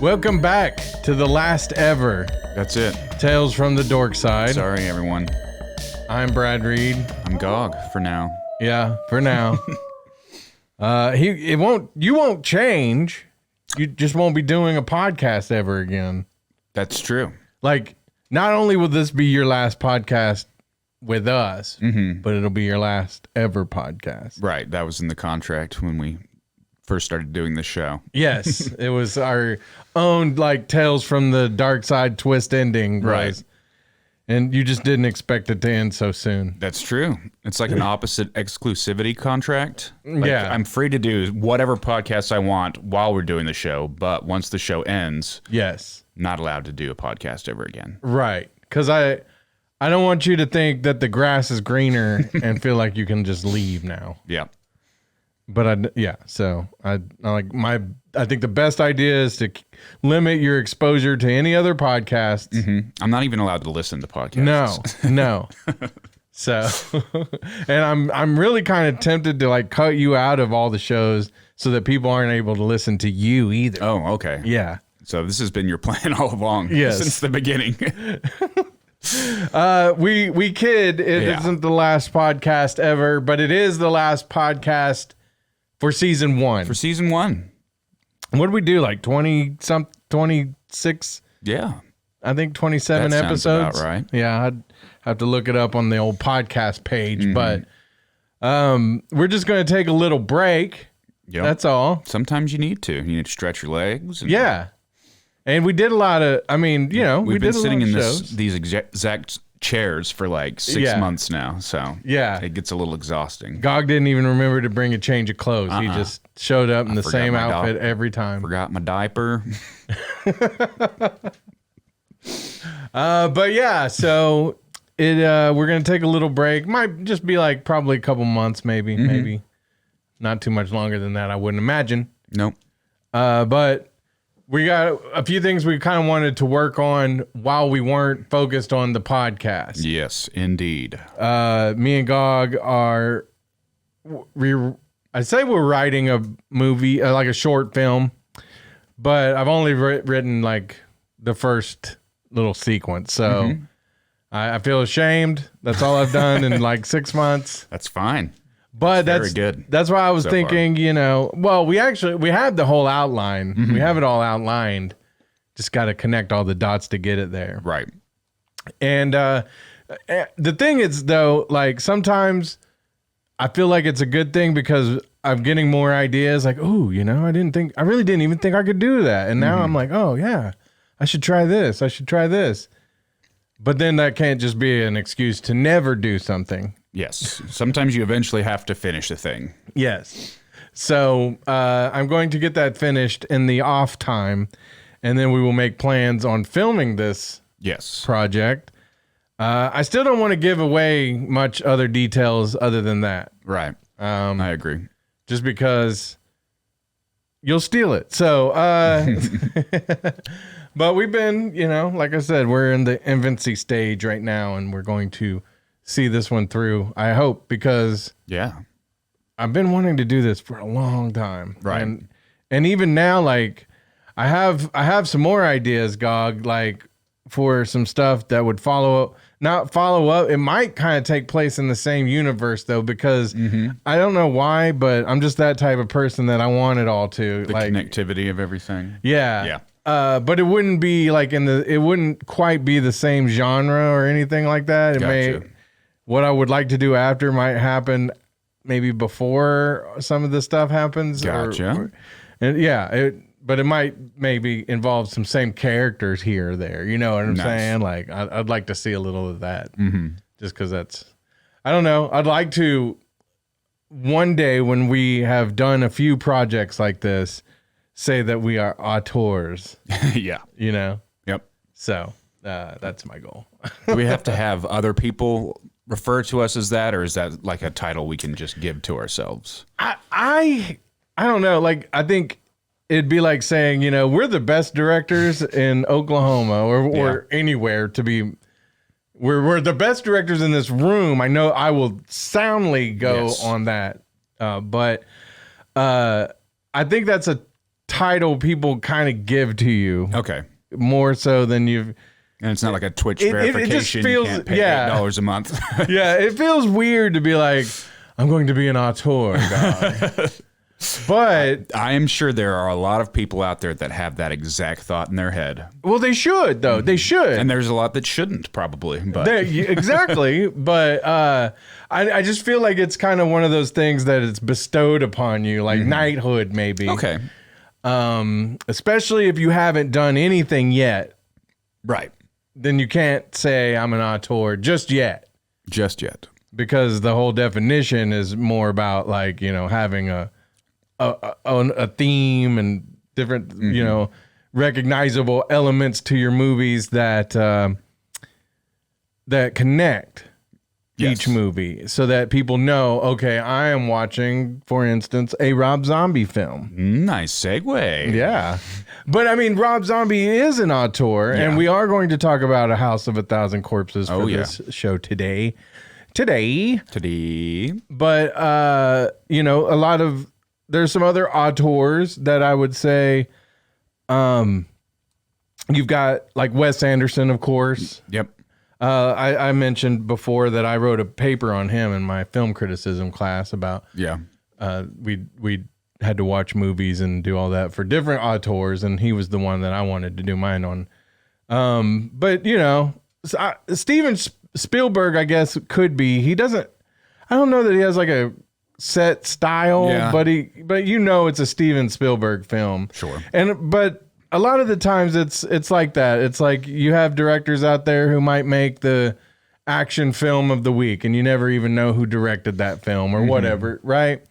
Welcome back to the last ever That's it. Tales from the Dorkside. Sorry, everyone. I'm Brad Reed. I'm Gog for now. Yeah, for now. You won't change. You just won't be doing a podcast ever again. That's true. Like, not only will this be your last podcast with us, but it'll be your last ever podcast. Right. That was in the contract when we first started doing this show. Yes, it was our own like Tales from the Darkside twist ending, Right. And you just didn't expect it to end so soon. That's true. It's like an opposite exclusivity contract. Like, Yeah. I'm free to do whatever podcasts I want while we're doing the show, but once the show ends, Yes, not allowed to do a podcast ever again. right. Because I don't want you to think that the grass is greener and feel like you can just leave now. Yeah. But I think the best idea is to limit your exposure to any other podcasts. I'm not even allowed to listen to podcasts. No. So, and I'm really kind of tempted to like cut you out of all the shows so that people aren't able to listen to you either. Oh, okay. Yeah. So this has been your plan all along. Yes. Since the beginning. We kid. It isn't the last podcast ever, but it is the last podcast for season 1. For season 1. What did we do? Like 26? Yeah. I think 27 That sounds episodes. about right. Yeah, I'd have to look it up on the old podcast page, but we're just going to take a little break. Yep. That's all. Sometimes you need to. You need to stretch your legs. And Yeah. And we did a lot of, we We've been did sitting in shows. these exact chairs for like 6 months now, so Yeah. it gets a little exhausting. Gog didn't even remember to bring a change of clothes. He just showed up in the forgot same my outfit every time. Forgot my diaper. But yeah, so we're gonna take a little break. Might just be like probably a couple months, maybe not too much longer than that. I wouldn't imagine. Nope. But we got a few things we kind of wanted to work on while we weren't focused on the podcast. Yes, indeed. Me and Gog are, I'd say we're writing a movie, like a short film, but I've only written like the first little sequence. So I feel ashamed. That's all I've done in like 6 months. That's fine. But Very good. That's why I was so thinking, we had the whole outline. We have it all outlined. Just got to connect all the dots to get it there. Right. And the thing is, though, like sometimes I feel like it's a good thing because I'm getting more ideas. Like, oh, I really didn't even think I could do that. And now I'm like, oh yeah, I should try this. I should try this. But then that can't just be an excuse to never do something. Yes. Sometimes you eventually have to finish a thing. Yes. So I'm going to get that finished in the off time, and then we will make plans on filming this project. I still don't want to give away much other details other than that. Right. I agree. Just because you'll steal it. So, but we've been, like I said, we're in the infancy stage right now, and we're going to see this one through, I hope, because I've been wanting to do this for a long time. Right. And even now, like I have some more ideas, Gog, like for some stuff that would not follow up. It might kind of take place in the same universe though, because I don't know why, but I'm just that type of person that I want it all to. The connectivity of everything. Yeah. Yeah. But it wouldn't be like it wouldn't quite be the same genre or anything like that. What I would like to do after might happen maybe before some of this stuff happens. Gotcha. But it might maybe involve some same characters here or there. You know what I'm saying? Like, I'd like to see a little of that. Just because I don't know. I'd like to, one day when we have done a few projects like this, say that we are auteurs. Yeah. Yep. So that's my goal. Do we have to have other people refer to us as that, or is that like a title we can just give to ourselves? I don't know. Like, I think it'd be like saying, we're the best directors in Oklahoma or anywhere to be. We're the best directors in this room. I know I will soundly go on that. But I think that's a title people kind of give to you. Okay. More so than you've. And it's not like a Twitch verification. It just feels, you can't pay $8 a month. Yeah, it feels weird to be like, I'm going to be an auteur guy. But I am sure there are a lot of people out there that have that exact thought in their head. well, they should though. They should. And there's a lot that shouldn't probably. But Exactly. But I just feel like it's kind of one of those things that it's bestowed upon you, like knighthood maybe. okay. Especially if you haven't done anything yet, Right. then you can't say I'm an auteur just yet. Just yet. Because the whole definition is more about like, having a theme and different, recognizable elements to your movies that that connect each movie so that people know, okay, I am watching, for instance, a Rob Zombie film. Nice segue. Yeah. But I mean, Rob Zombie is an auteur, and we are going to talk about A House of a Thousand Corpses for this show today. But, there's some other auteurs that I would say, you've got like Wes Anderson, of course. Yep. I mentioned before that I wrote a paper on him in my film criticism class about, we had to watch movies and do all that for different auteurs, and he was the one that I wanted to do mine on. But Steven Spielberg, I guess, could be. He doesn't. I don't know that he has like a set style, but it's a Steven Spielberg film. Sure. But a lot of the times it's like that. It's like you have directors out there who might make the action film of the week, and you never even know who directed that film or whatever, right?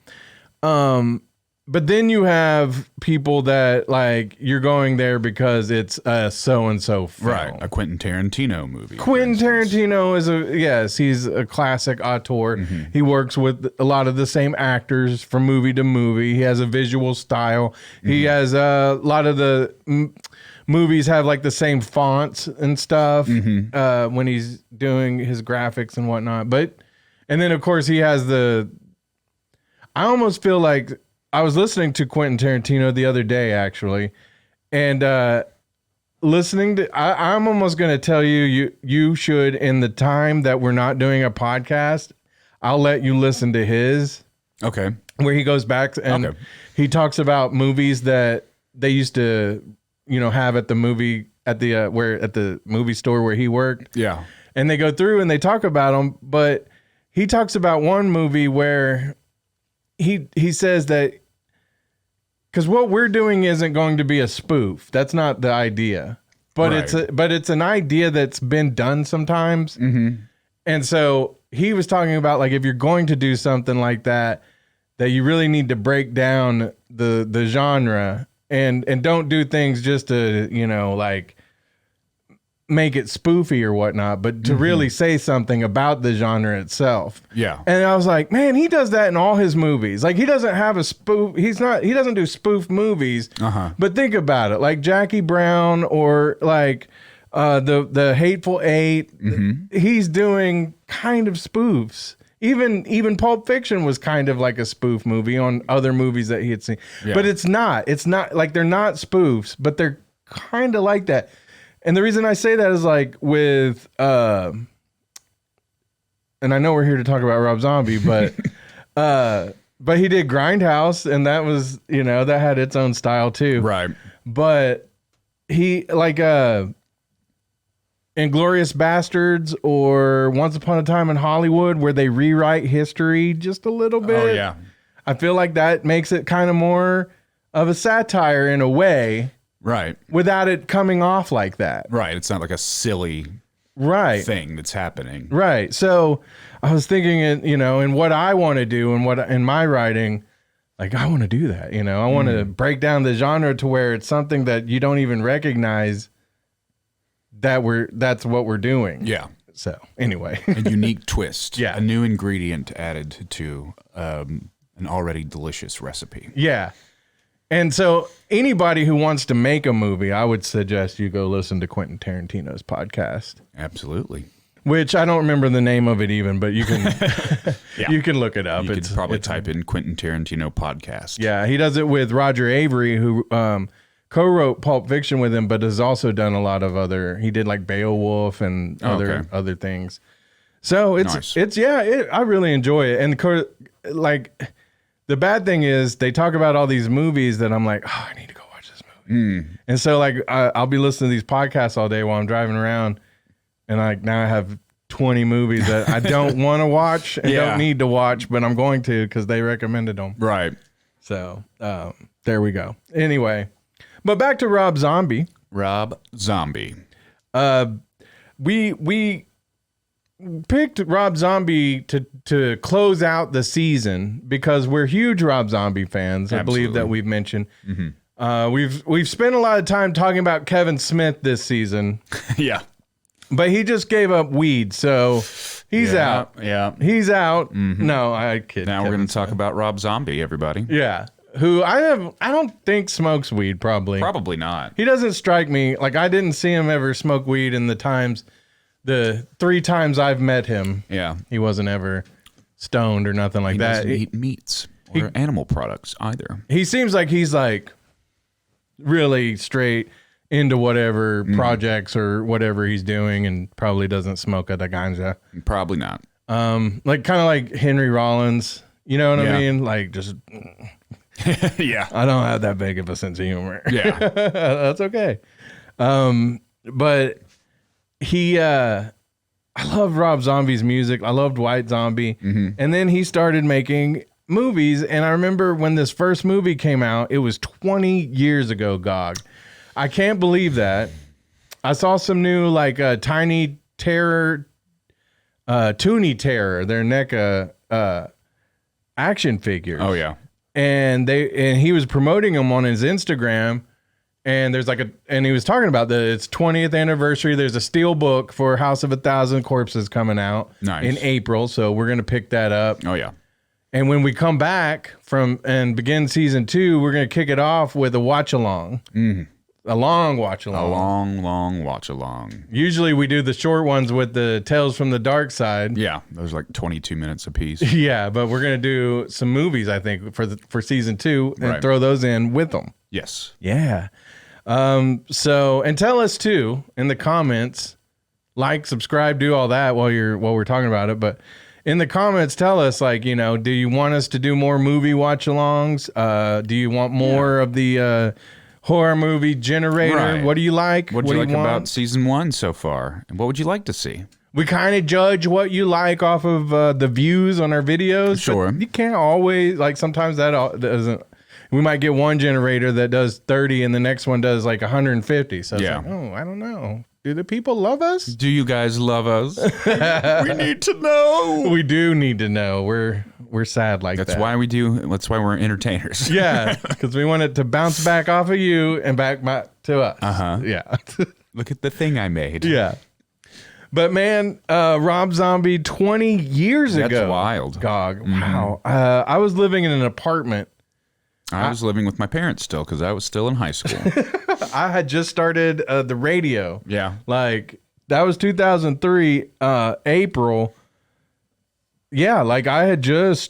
But then you have people that like you're going there because it's a so-and-so film. Right. A Quentin Tarantino movie. Quentin Tarantino is he's a classic auteur. He works with a lot of the same actors from movie to movie. He has a visual style. He has a lot of the movies have like the same fonts and stuff when he's doing his graphics and whatnot. And then of course he has I almost feel like I was listening to Quentin Tarantino the other day, actually, and listening to. I'm almost going to tell you should, in the time that we're not doing a podcast, I'll let you listen to his. Okay. Where he goes back and he talks about movies that they used to, have at the movie at the movie store where he worked. Yeah. And they go through and they talk about them, but he talks about one movie where he says that. Because what we're doing isn't going to be a spoof. That's not the idea. But it's an idea that's been done sometimes. And so he was talking about like if you're going to do something like that you really need to break down the genre and don't do things just to, like make it spoofy or whatnot, but to really say something about the genre itself. Yeah. And I was like, man, he does that in all his movies. Like he doesn't have a spoof. He doesn't do spoof movies. But think about it, like Jackie Brown or like the Hateful Eight. He's doing kind of spoofs. Even Pulp Fiction was kind of like a spoof movie on other movies that he had seen. Yeah. But it's not like they're not spoofs, but they're kind of like that. And the reason I say that is like with, and I know we're here to talk about Rob Zombie, but he did Grindhouse, and that was, that had its own style too. Right. But he like, Inglourious Bastards or Once Upon a Time in Hollywood, where they rewrite history just a little bit. Oh yeah. I feel like that makes it kind of more of a satire in a way. Right. Without it coming off like that. Right. It's not like a silly thing that's happening. Right. So I was thinking, in what I want to do and what in my writing, like I want to do that. I want to break down the genre to where it's something that you don't even recognize that's what we're doing. Yeah. So anyway, a unique twist. Yeah. A new ingredient added to an already delicious recipe. Yeah. And so anybody who wants to make a movie, I would suggest you go listen to Quentin Tarantino's podcast. Absolutely. which I don't remember the name of it even, but you can you can look it up. You could probably type in Quentin Tarantino podcast. Yeah, he does it with Roger Avery, who co-wrote Pulp Fiction with him, but has also done a lot of other. He did like Beowulf and other things. So Nice. I really enjoy it. And like the bad thing is they talk about all these movies that I'm like, oh, I need to go watch this movie. And so like I'll be listening to these podcasts all day while I'm driving around, and like now I have 20 movies that I don't want to watch and don't need to watch, but I'm going to because they recommended them. Right. So there we go. Anyway, but back to Rob Zombie. Rob Zombie. We picked Rob Zombie to close out the season because we're huge Rob Zombie fans. I believe that we've mentioned. We've spent a lot of time talking about Kevin Smith this season. Yeah. But he just gave up weed, so he's out. Yeah. He's out. No, I kid. Now we're going to talk about Rob Zombie, everybody. Yeah. Who I don't think smokes weed, probably. Probably not. He doesn't strike me like I didn't see him ever smoke weed in the 3 times I've met him. Yeah. He wasn't ever stoned or nothing like He that. doesn't eat meats or animal products either. He seems like he's like really straight into whatever projects or whatever he's doing, and probably doesn't smoke a ganja. Probably not. Like kind of like Henry Rollins, you know what I mean? Like just Yeah. I don't have that big of a sense of humor. Yeah. That's okay. But he I love Rob Zombie's music. I loved White Zombie. And then he started making movies, and I remember when this first movie came out, it was 20 years ago, Gog. I can't believe that. I saw some new like Tiny Terror, Toonie Terror, their NECA action figures. Oh yeah. And he was promoting them on his Instagram, and there's and he was talking about its 20th anniversary. There's a steel book for House of a Thousand Corpses coming out in April, so we're gonna pick that up. Oh yeah. And when we come back and begin season 2, we're gonna kick it off with a watch along. A long watch along. A long watch along. Usually we do the short ones with the Tales from the Darkside. Yeah, those are like 22 minutes apiece. Yeah, but we're gonna do some movies, I think, for season 2 and throw those in with them. Yes. Yeah. So, and tell us too in the comments, like, subscribe, do all that while we're talking about it. But in the comments, tell us, like, you know, do you want us to do more movie watch alongs? Do you want more of the horror movie generator? Right. What do you like? What do you like about season 1 so far? And what would you like to see? We kind of judge what you like off of the views on our videos. Sure. But you can't always, like, sometimes that doesn't. We might get one generator that does 30 and the next one does like 150. So it's like, oh, I don't know. Do the people love us? Do you guys love us? We need to know. We do need to know. We're sad like that. That's why we're entertainers. Yeah, because we want it to bounce back off of you and back to us. Yeah. Look at the thing I made. Yeah. But man, Rob Zombie 20 years ago. That's wild. Gog. Wow. I was living in an apartment. I was living with my parents still because I was still in high school. I had just started the radio. Yeah. Like, that was 2003, April. Yeah, like I hadn't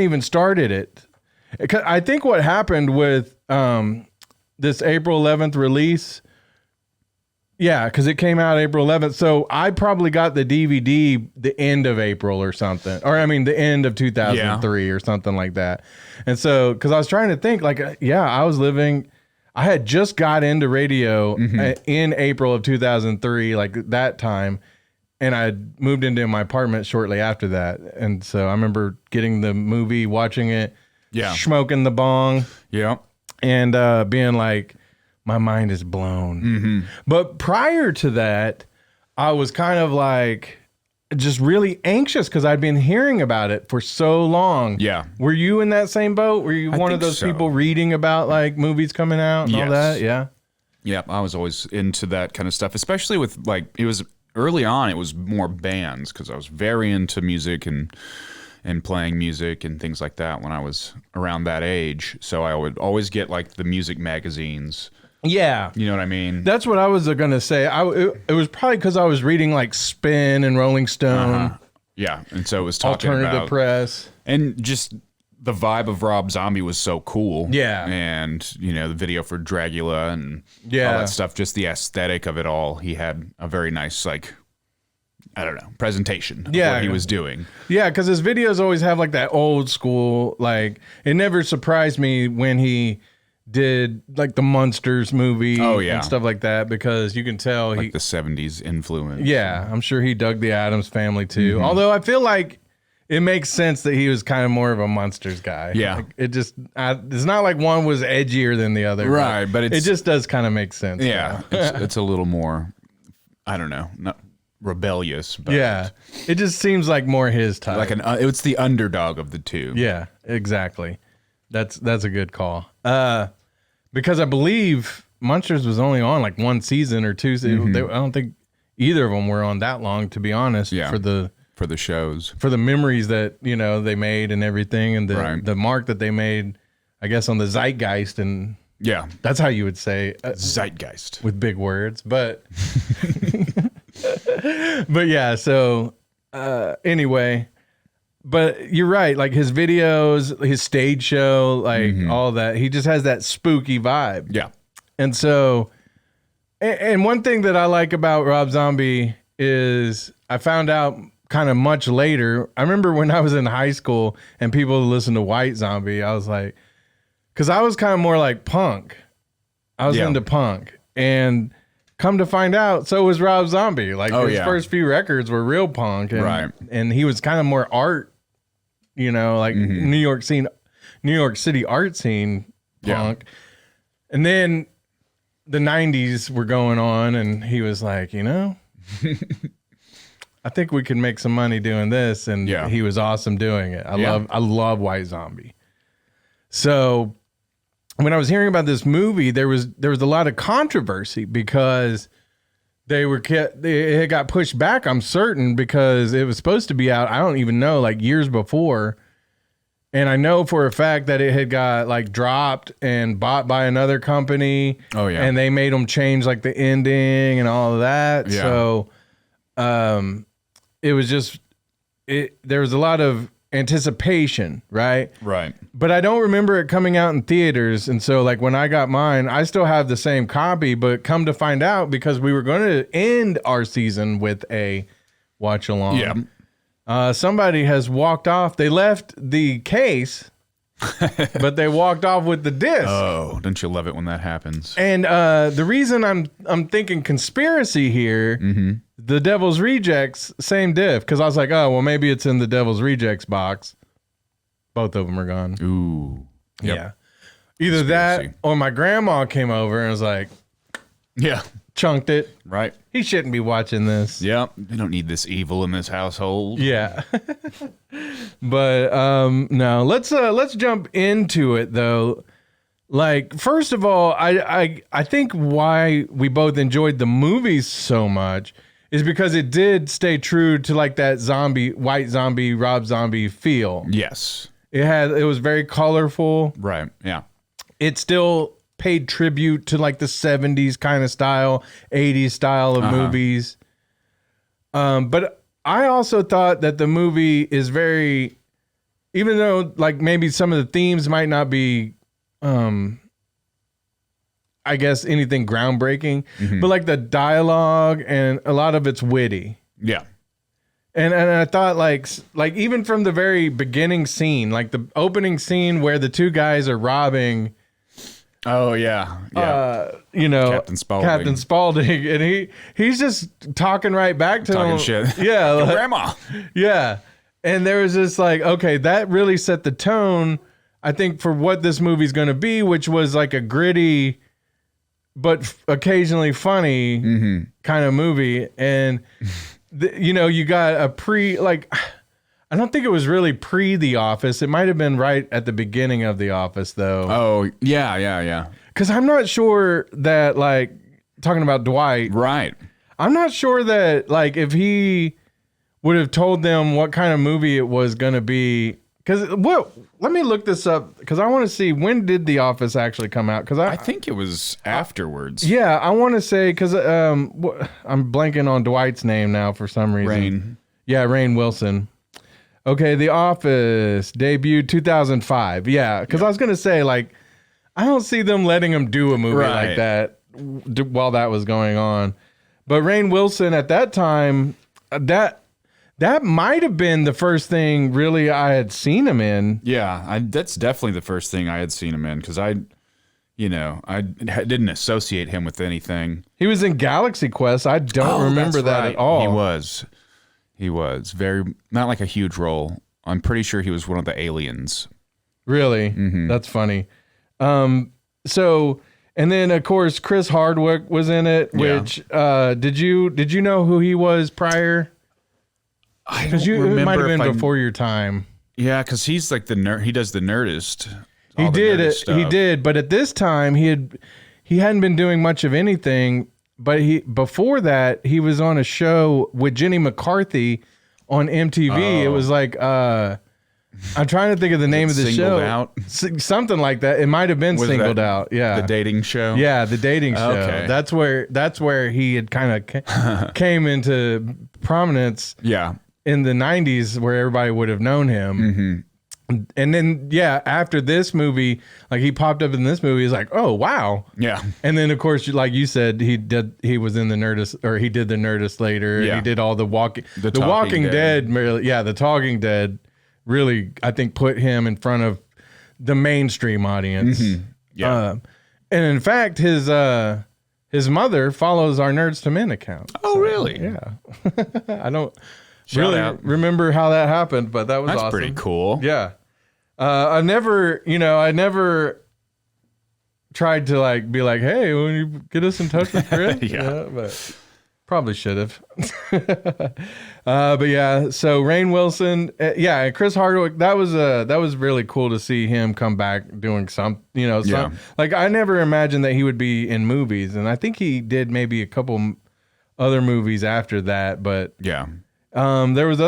even started it. I think what happened with this April 11th release, yeah, because it came out April 11th. So I probably got the DVD the end of April or something. Or, I mean, the end of 2003 or something like that. And so, because I was trying to think, like, I had just got into radio in April of 2003, like that time. And I moved into my apartment shortly after that. And so I remember getting the movie, watching it, smoking the bong. Yeah. And being like, my mind is blown. But prior to that, I was kind of like just really anxious because I'd been hearing about it for so long. Yeah. Were you in that same boat? Were you one of those people reading about like movies coming out and all that? Yeah. Yeah. I was always into that kind of stuff, especially with like, it was early on, it was more bands because I was very into music and playing music and things like that when I was around that age. So I would always get like the music magazines Yeah. You know what I mean? That's what I was going to say. It was probably because I was reading like Spin and Rolling Stone, Yeah, and so it was talking Alternative about Press. and just the vibe of Rob Zombie was so cool. Yeah. And, the video for Dragula and all that stuff, just the aesthetic of it all. He had a very nice, like, I don't know, presentation of what he was doing. Yeah, because his videos always have like that old school, like, it never surprised me when he did like the Munsters movie and stuff like that, because you can tell like the 70s influence. Yeah, I'm sure he dug the Addams Family too. Although I feel like it makes sense that he was kind of more of a Munsters guy. Yeah. Like, it's not like one was edgier than the other. Right, but it just does kind of make sense. Yeah, it's a little more, I don't know, not rebellious. But yeah, it just seems like more his type. like it's the underdog of the two. Yeah, exactly. That's a good call. Because I believe Munsters was only on like one season or two. I don't think either of them were on that long, to be honest. Yeah. For the shows, for the memories that they made and everything, and the mark that they made, I guess, on the zeitgeist, and that's how you would say zeitgeist with big words, but but yeah. So anyway, but you're right. Like his videos, his stage show, like all that, he just has that spooky vibe. Yeah, and so, and one thing that I like about Rob Zombie is I found out kind of much later. I remember when I was in high school and people listened to White Zombie, I was like, because I was kind of more like punk. I was into punk, and come to find out, so was Rob Zombie. Like his first few records were real punk, and, and he was kind of more art, like New York City art scene punk. And then the 90s were going on, and he was like, I think we can make some money doing this, and he was awesome doing it. I love White Zombie. So when I was hearing about this movie, there was a lot of controversy because it got pushed back, I'm certain, because it was supposed to be out, I don't even know, like years before. And I know for a fact that it had got like dropped and bought by another company. Oh yeah. And they made them change like the ending and all of that. Yeah. So it was just there was a lot of anticipation, right? Right. But I don't remember it coming out in theaters. And so like when I got mine, I still have the same copy, but come to find out, because we were going to end our season with a watch along. Yeah. Somebody has walked off. They left the case, but they walked off with the disc. Oh, don't you love it when that happens? And the reason I'm thinking conspiracy here, the Devil's Rejects, same diff, because I was like, oh, well, maybe it's in the Devil's Rejects box. Both of them are gone. Ooh. Yep. Yeah. Either that or my grandma came over and was like, chunked it. Right. He shouldn't be watching this. Yep. They don't need this evil in this household. Yeah. But no, let's jump into it though. Like, first of all, I think why we both enjoyed the movies so much is because it did stay true to like that White Zombie, Rob Zombie feel. Yes. It was very colorful. Right. Yeah. It still paid tribute to like the 70s kind of style, 80s style of movies. But I also thought that the movie is very, even though like maybe some of the themes might not be I guess anything groundbreaking, but like the dialogue and a lot of it's witty. Yeah. And I thought like even from the very beginning scene, like the opening scene where the two guys are robbing. Oh yeah. Captain Spaulding, and he's just talking right back to talking him. Shit. Yeah. Like, grandma. Yeah. And there was just like, okay, that really set the tone, I think, for what this movie's going to be, which was like a gritty, but occasionally funny kind of movie. And, you got a I don't think it was really pre The Office. It might have been right at the beginning of The Office, though. Oh, yeah. Because I'm not sure that, like, talking about Dwight. Right. I'm not sure that, like, if he would have told them what kind of movie it was going to be, Because what? Let me look this up because I want to see when did The Office actually come out. Because I think it was afterwards. Yeah, I want to say because I'm blanking on Dwight's name now for some reason. Rainn. Yeah, Rainn Wilson. Okay, The Office debuted 2005. Yeah, because I was gonna say like I don't see them letting him do a movie like that while that was going on. But Rainn Wilson at that time, that might have been the first thing really I had seen him in. Yeah, that's definitely the first thing I had seen him in because I didn't associate him with anything. He was in Galaxy Quest. I don't remember that at all. He was very not like a huge role. I'm pretty sure he was one of the aliens. Really? Mm-hmm. That's funny. So, and then of course Chris Hardwick was in it. Which did you know who he was prior? I don't remember. It might have been before your time. Yeah, because he's like the nerd. He does the Nerdist. He did it. He did, but at this time he hadn't been doing much of anything. But before that he was on a show with Jenny McCarthy on MTV. It was like I'm trying to think of the name of the show. Out? Something like that. It might have been Singled Out. Yeah, the dating show. Yeah, the dating show. Okay. That's where he had kind of came into prominence. Yeah. In the 90s, where everybody would have known him. Mm-hmm. And then, after this movie, like he popped up in this movie, he's like, oh, wow. Yeah. And then, of course, like you said, he was in the Nerdist, or he did the Nerdist later. Yeah. And he did all the Walking Dead. The Talking Dead really, I think, put him in front of the mainstream audience. Mm-hmm. Yeah. And in fact, his mother follows our Nerds to Men account. Oh, really? Yeah. I don't remember how that happened, but that was awesome. That's pretty cool. Yeah. I never tried to like be like, hey, will you get us in touch with Chris? But probably should have. But yeah, so Rainn Wilson, and Chris Hardwick, that was really cool to see him come back doing like I never imagined that he would be in movies, and I think he did maybe a couple other movies after that, but yeah. There was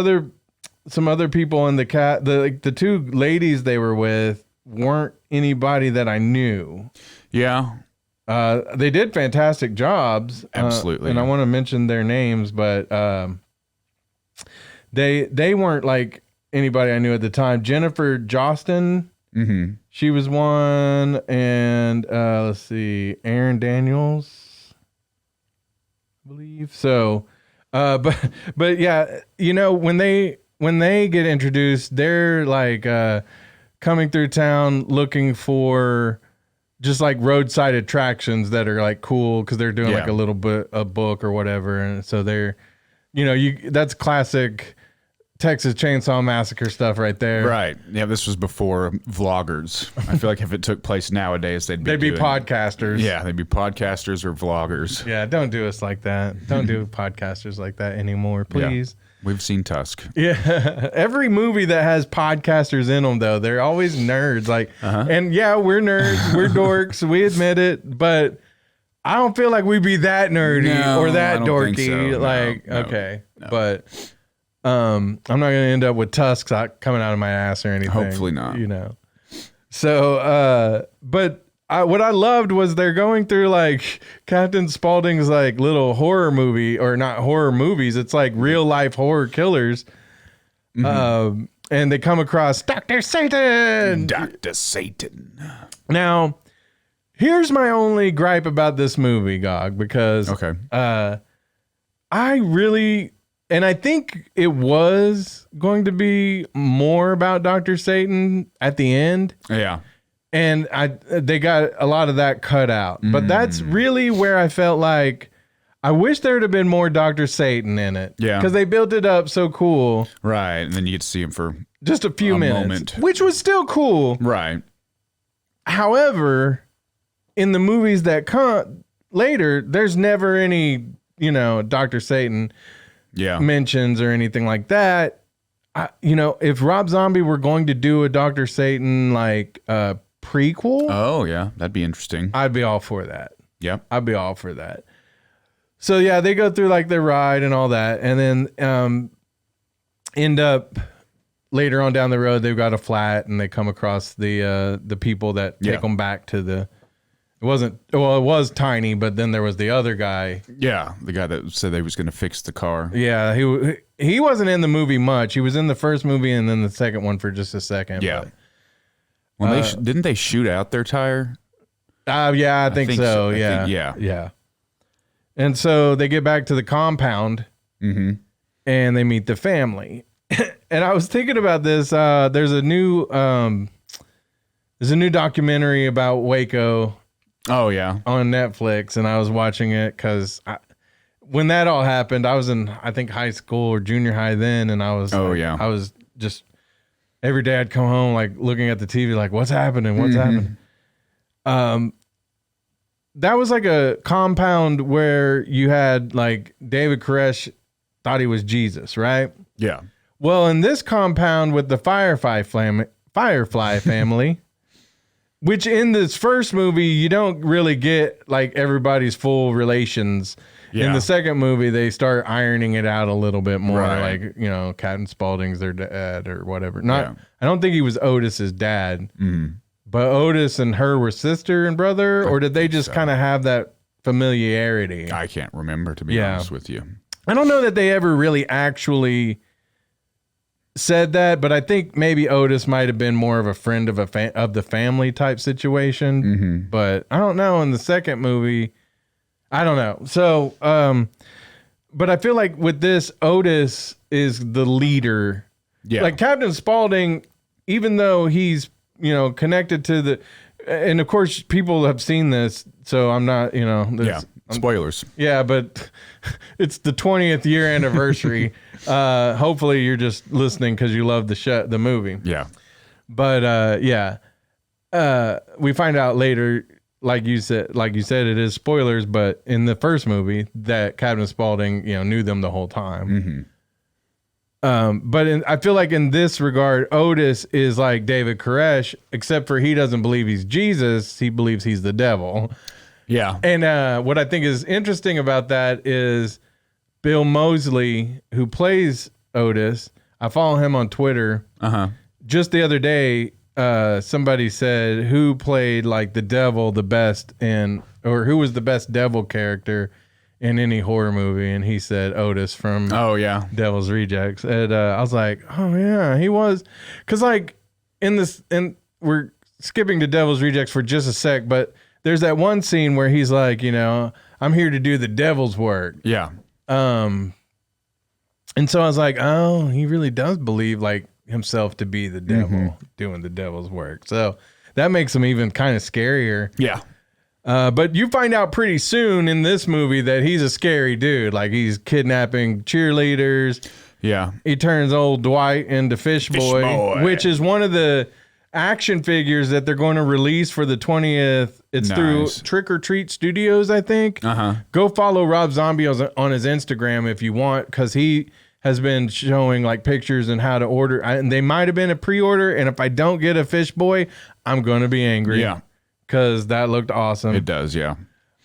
some other people in the two ladies they were with weren't anybody that I knew. Yeah. They did fantastic jobs. Absolutely. And I want to mention their names, but they weren't like anybody I knew at the time. Jennifer Jostin, she was one, and let's see, Aaron Daniels, I believe. So but yeah, when they get introduced, they're like coming through town looking for just like roadside attractions that are like cool because they're doing like a little bit a book or whatever, and so they're that's classic Texas Chainsaw Massacre stuff right there. Right. Yeah, this was before vloggers. I feel like if it took place nowadays, they'd be podcasters. Yeah, they'd be podcasters or vloggers. Yeah, don't do us like that. Don't do podcasters like that anymore, please. Yeah. We've seen Tusk. Yeah. Every movie that has podcasters in them, though, they're always nerds. Like, and yeah, we're nerds. We're dorks. We admit it. But I don't feel like we'd be that nerdy or that dorky. So. Like, okay. No. But I'm not going to end up with tusks coming out of my ass or anything. Hopefully not. So, but what I loved was they're going through like Captain Spaulding's like little horror movie, or not horror movies. It's like real life horror killers. And they come across Dr. Satan. Dr. Satan. Now, here's my only gripe about this movie, Gog, because I really... And I think it was going to be more about Dr. Satan at the end. Yeah. And they got a lot of that cut out. But that's really where I felt like I wish there would have been more Dr. Satan in it. Yeah. Because they built it up so cool. Right. And then you get to see him for just a few minutes. Which was still cool. Right. However, in the movies that come later, there's never any, Dr. Satan mentions or anything like that. If Rob Zombie were going to do a Dr. Satan like prequel, oh yeah, that'd be interesting. I'd be all for that. Yep, I'd be all for that. So yeah, they go through like their ride and all that, and then end up later on down the road, they've got a flat and they come across the people that take them back to the. It was Tiny, but then there was the other guy. Yeah, the guy that said they was going to fix the car. Yeah, he wasn't in the movie much. He was in the first movie and then the second one for just a second. Yeah. But, When didn't they shoot out their tire? Yeah, I think so. Yeah. Yeah. And so they get back to the compound and they meet the family. And I was thinking about this. There's a new documentary about Waco. Oh, yeah. On Netflix, and I was watching it because when that all happened, I was in, I think, high school or junior high then, and I was I was just, every day I'd come home, like, looking at the TV, like, what's happening? What's happening? That was like a compound where you had, like, David Koresh thought he was Jesus, right? Yeah. Well, in this compound with the Firefly family, which in this first movie, you don't really get like everybody's full relations. Yeah. In the second movie, they start ironing it out a little bit more. Right. Like, you know, Captain Spaulding's their dad or whatever. I don't think he was Otis's dad, but Otis and her were sister and brother, or did they just kind of have that familiarity? I can't remember, to be honest with you. I don't know that they ever really actually said that, but I think maybe Otis might have been more of a friend of the family type situation. But I don't know. In the second movie, I don't know. So, but I feel like with this, Otis is the leader. Yeah. Like Captain Spaulding, even though he's, you know, connected to the, and of course people have seen this, so I'm not, you know, spoilers. Yeah, but it's the 20th year anniversary. Hopefully you're just listening because you love the movie. Yeah. But we find out later, like you said, it is spoilers, but in the first movie that Captain Spaulding, you know, knew them the whole time. But I feel like in this regard, Otis is like David Koresh, except for he doesn't believe he's Jesus. He believes he's the devil. Yeah. And what I think is interesting about that is Bill Moseley, who plays Otis. I follow him on Twitter. Just the other day, somebody said who played like the devil the best or who was the best devil character in any horror movie, and he said Otis from Devil's Rejects. And I was like, oh yeah, he was, because like and we're skipping to Devil's Rejects for just a sec, but there's that one scene where he's like, you know, I'm here to do the devil's work. Yeah. And so I was like, oh, he really does believe like himself to be the devil doing the devil's work. So that makes him even kind of scarier. Yeah. But you find out pretty soon in this movie that he's a scary dude. Like he's kidnapping cheerleaders. Yeah. He turns old Dwight into Fish Boy, which is one of the action figures that they're going to release for the 20th. It's through Trick or Treat Studios, I think. Go follow Rob Zombie on his Instagram if you want, because he has been showing like pictures and how to order. And they might have been a pre-order. And if I don't get a Fish Boy, I'm going to be angry. Yeah. Because that looked awesome. It does, yeah.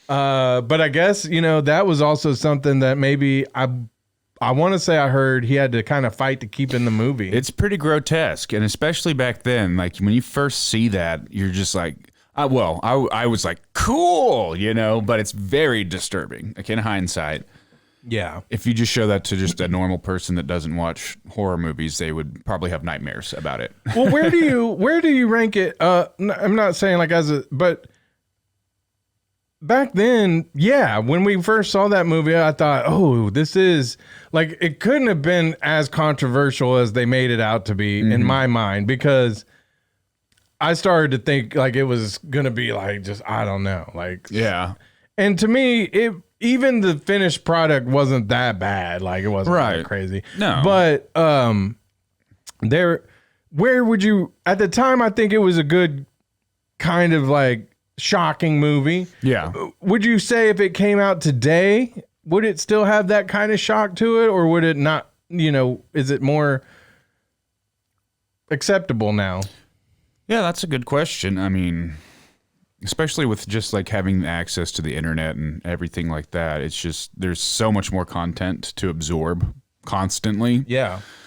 But I guess, you know, that was also something that maybe I want to say I heard he had to kind of fight to keep in the movie. It's pretty grotesque, and especially back then, like when you first see that, you're just like, I was like, cool, you know, but it's very disturbing, like in hindsight. Yeah. If you just show that to just a normal person that doesn't watch horror movies, they would probably have nightmares about it. Well, where do you rank it? I'm not saying like but back then, yeah, when we first saw that movie, I thought, oh, this is like, it couldn't have been as controversial as they made it out to be in my mind, because I started to think like it was going to be like, just, I don't know. Like, yeah. And to me, even the finished product wasn't that bad. Like it wasn't that crazy. No. But where would you, at the time, I think it was a good kind of like shocking movie. Yeah. Would you say if it came out today, would it still have that kind of shock to it, or would it not, you know, is it more acceptable now? Yeah, that's a good question. I mean, especially with just like having access to the internet and everything like that, it's just, there's so much more content to absorb Yeah. constantly.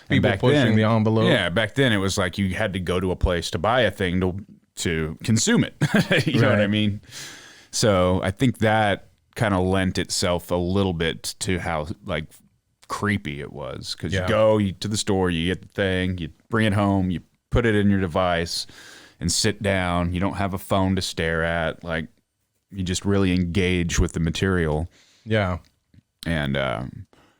And People back pushing then, the envelope. Yeah, back then it was like you had to go to a place to buy a thing to consume it. You know what I mean? So I think that kind of lent itself a little bit to how like creepy it was, because you go to the store, you get the thing, you bring it home, you put it in your device and sit down. You don't have a phone to stare at. Like, you just really engage with the material. Yeah. And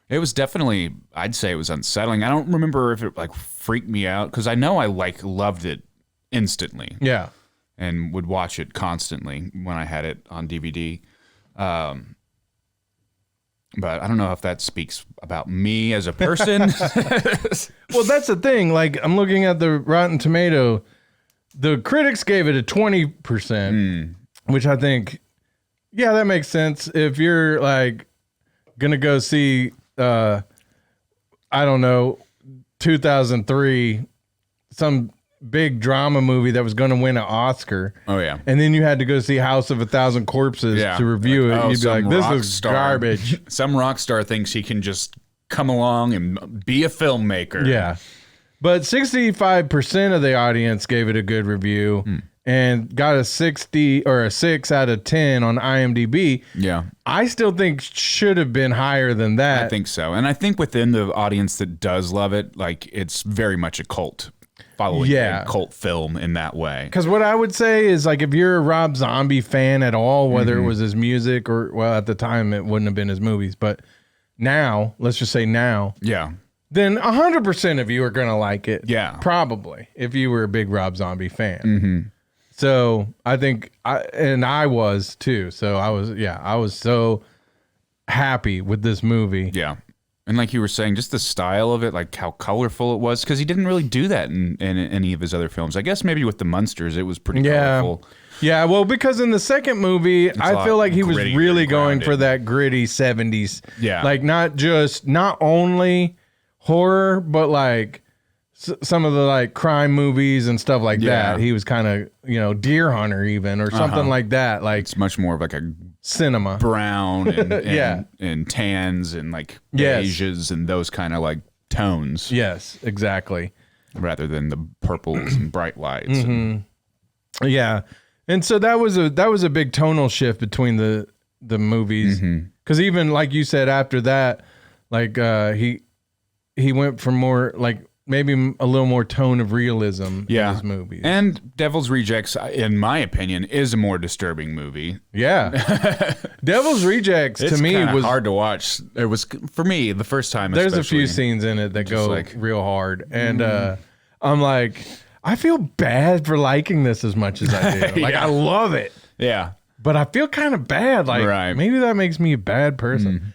it was definitely, I'd say it was unsettling. I don't remember if it like freaked me out, because I know I like loved it instantly. Yeah. And would watch it constantly when I had it on DVD. But I don't know if that speaks about me as a person. Well, that's the thing. Like, I'm looking at the Rotten Tomato. The critics gave it a 20%, which I think, yeah, that makes sense. If you're like gonna go see, I don't know, 2003, some big drama movie that was going to win an Oscar. Oh yeah. And then you had to go see House of a Thousand Corpses to review it. You'd be like, this is garbage. Some rock star thinks he can just come along and be a filmmaker. Yeah. But 65% of the audience gave it a good review and got a 60 or a 6 out of 10 on IMDb. Yeah. I still think should have been higher than that. I think so. And I think within the audience that does love it, like, it's very much a cult following a cult film in that way. Because what I would say is, like, if you're a Rob Zombie fan at all, whether it was his music or, well, at the time it wouldn't have been his movies, but now, let's just say now, then 100% of you are going to like it. Yeah. Probably, if you were a big Rob Zombie fan. So I think, I was too. So I was so happy with this movie. Yeah. And like you were saying, just the style of it, like how colorful it was, because he didn't really do that in any of his other films. I guess maybe with The Munsters, it was pretty colorful. Yeah, well, because in the second movie, I feel like he was really going for that gritty 70s. Yeah. Like, not only horror, but like some of the like crime movies and stuff like that. He was kind of, Deer Hunter even, or something like that. Like, it's much more of like a cinema brown and tans and like beiges and those kind of like tones. Yes, exactly. Rather than the purples and bright lights. Yeah. And so that was a big tonal shift between the movies. Because even like you said, after that, like he went from more like maybe a little more tone of realism in his movies. And Devil's Rejects, in my opinion, is a more disturbing movie. Yeah. Devil's Rejects to me was hard to watch. It was, for me, the first time. There's a few scenes in it that go like real hard, and I'm like, I feel bad for liking this as much as I do. Like, I love it. Yeah. But I feel kind of bad. Like, maybe that makes me a bad person.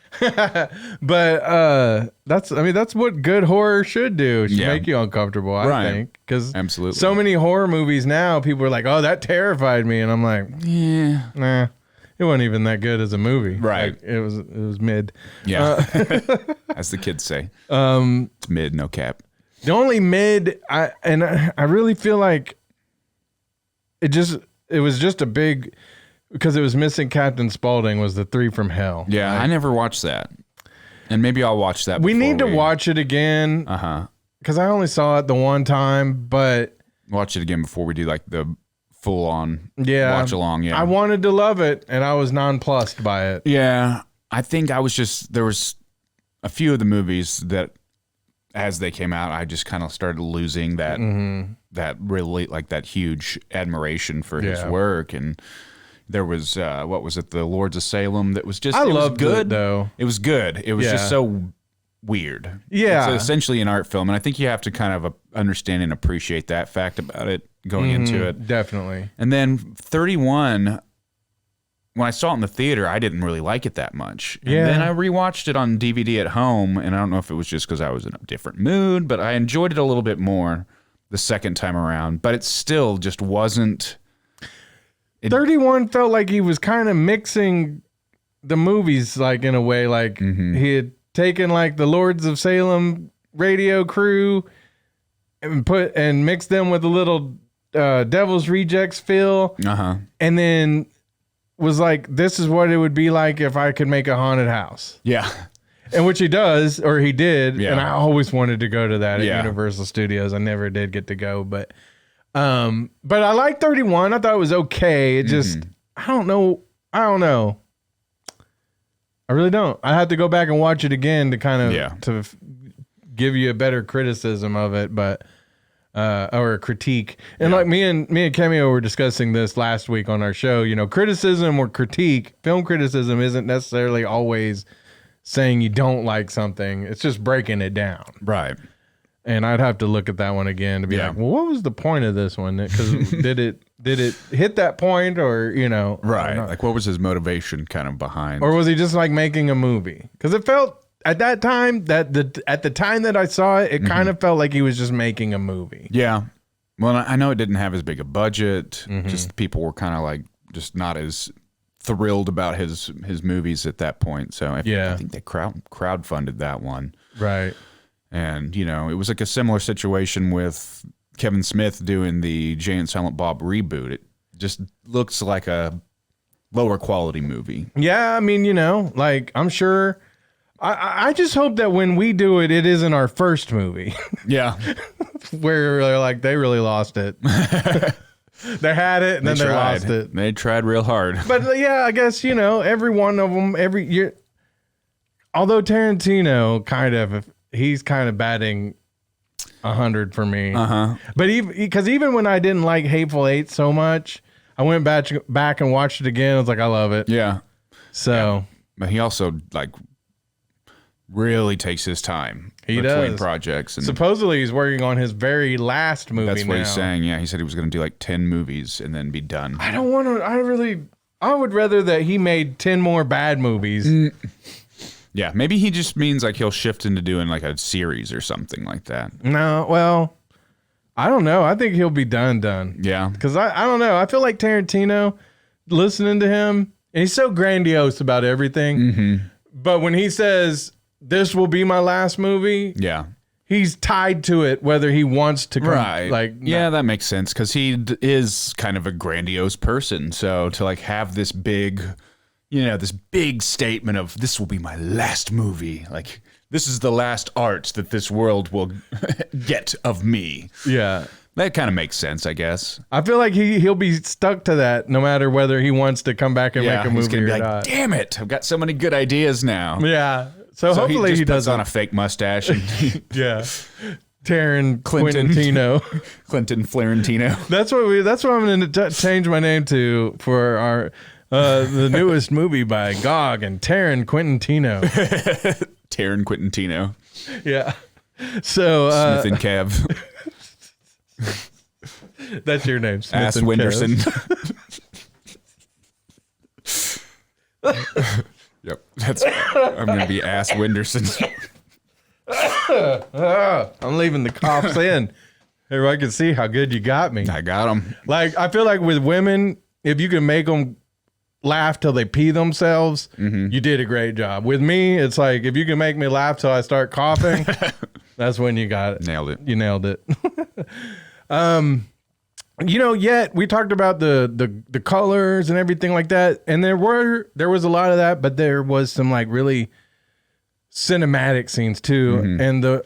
But that's what good horror should do. It should make you uncomfortable, I think. Because so many horror movies now, people are like, oh, that terrified me. And I'm like, yeah, nah. It wasn't even that good as a movie. Right. Like, it was mid. Yeah. As the kids say. It's mid, no cap. The only mid, I really feel like it was just a big... Because it was missing Captain Spaulding, was the Three from Hell. Yeah, I never watched that. And maybe I'll watch that. We need to watch it again. Because I only saw it the one time, but... Watch it again before we do like the full-on watch along. Yeah, I wanted to love it, and I was nonplussed by it. Yeah, I think I was just... There was a few of the movies that, as they came out, I just kind of started losing that really, like, that huge admiration for his work. And... There was what was it? The Lords of Salem. That was just. I loved it though. It was good. It was just so weird. Yeah, it's essentially an art film, and I think you have to kind of understand and appreciate that fact about it going into it. Definitely. And then 31. When I saw it in the theater, I didn't really like it that much. And then I rewatched it on DVD at home, and I don't know if it was just because I was in a different mood, but I enjoyed it a little bit more the second time around. But it still just wasn't. 31 felt like he was kind of mixing the movies, like, in a way, like he had taken like the Lords of Salem radio crew and mixed them with a little Devil's Rejects feel, and then was like, this is what it would be like if I could make a haunted house. Yeah. And which he does, or he did, Yeah. and I always wanted to go to that at Yeah. Universal Studios. I never did get to go, but I like 31. I thought it was okay. It just, I don't know. I really don't. I have to go back and watch it again to kind of give you a better criticism of it, but or a critique. And like me and Cameo were discussing this last week on our show. You know, criticism or critique, film criticism isn't necessarily always saying you don't like something. It's just breaking it down. Right. And I'd have to look at that one again to be like, well, what was the point of this one? Because did it hit that point, or Right. Like, what was his motivation kind of behind? or was he just like making a movie? Because it felt at that time at the time that I saw it, it kind of felt like he was just making a movie. Yeah. Well, I know it didn't have as big a budget. Just people were kind of like just not as thrilled about his movies at that point. So I think they crowdfunded that one. Right. And, it was like a similar situation with Kevin Smith doing the Jay and Silent Bob reboot. It just looks like a lower quality movie. Yeah, I mean, like I'm sure. I just hope that when we do it, it isn't our first movie. Yeah. Where they're like, they really lost it. They had it and then they lost it. They tried real hard. But yeah, I guess, every one of them, every year. Although Tarantino he's kind of batting 100 for me. But because even when I didn't like Hateful Eight so much, I went back and watched it again. I was like, I love it. Yeah. So. Yeah. But he also really takes his time between does. Projects. And supposedly he's working on his very last movie. That's what he's saying. Yeah, he said he was going to do like 10 movies and then be done. I don't want to. I would rather that he made 10 more bad movies. Yeah, maybe he just means like he'll shift into doing like a series or something like that. No, well, I don't know. I think he'll be done. Yeah. Because I don't know. I feel like Tarantino, listening to him, and he's so grandiose about everything. But when he says, this will be my last movie, he's tied to it whether he wants to come. Right. That makes sense because he is kind of a grandiose person. So to like have this big... this big statement of this will be my last movie. Like, this is the last art that this world will get of me. Yeah. That kind of makes sense, I guess. I feel like he'll be stuck to that no matter whether he wants to come back and make a movie or not. Damn it. I've got so many good ideas now. Yeah. So hopefully he does on a fake mustache. And yeah. Taryn Quintino. Clinton Florentino. That's what I'm going to change my name to for our... the newest movie by Gog and Taryn Quintino. Taryn Quintino. Yeah. So Smith and Kev. That's your name, Smith Ass and Winderson. Yep. I'm gonna be Ass Winderson. I'm leaving the coughs in. Everybody can see how good you got me. I got them. Like, I feel like with women, if you can make them laugh till they pee themselves, you did a great job. With me, it's like, if you can make me laugh till I start coughing, that's when you got it. Nailed it. You nailed it. Yet we talked about the colors and everything like that, and there was a lot of that, but there was some like really cinematic scenes too, and the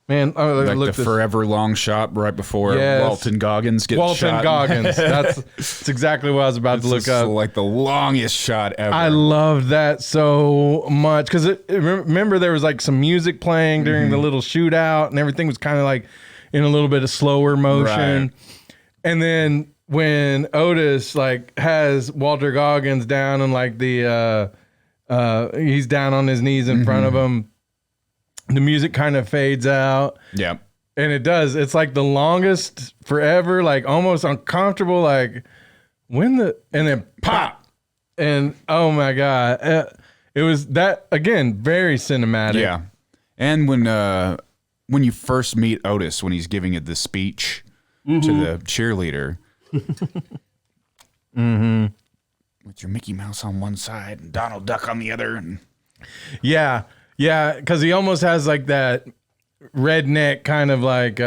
man, like the forever long shot right before Walton Goggins gets shot. Walton Goggins. That's exactly what I was about to look up. Like the longest shot ever. I loved that so much because remember there was like some music playing during the little shootout, and everything was kind of like in a little bit of slower motion. Right. And then when Otis like has Walter Goggins down and like he's down on his knees in front of him, the music kind of fades out. Yeah. And it does. It's like the longest forever, like almost uncomfortable, like and then pop. And oh my God. It was that, again, very cinematic. Yeah. And when you first meet Otis, when he's giving it the speech to the cheerleader. With your Mickey Mouse on one side and Donald Duck on the other. And yeah. Yeah, because he almost has like that redneck kind of like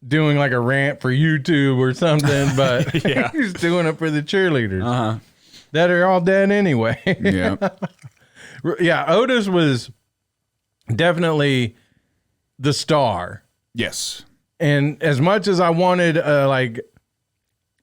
doing like a rant for YouTube or something, but he's doing it for the cheerleaders that are all dead anyway. Yeah. Yeah, Otis was definitely the star. Yes. And as much as I wanted like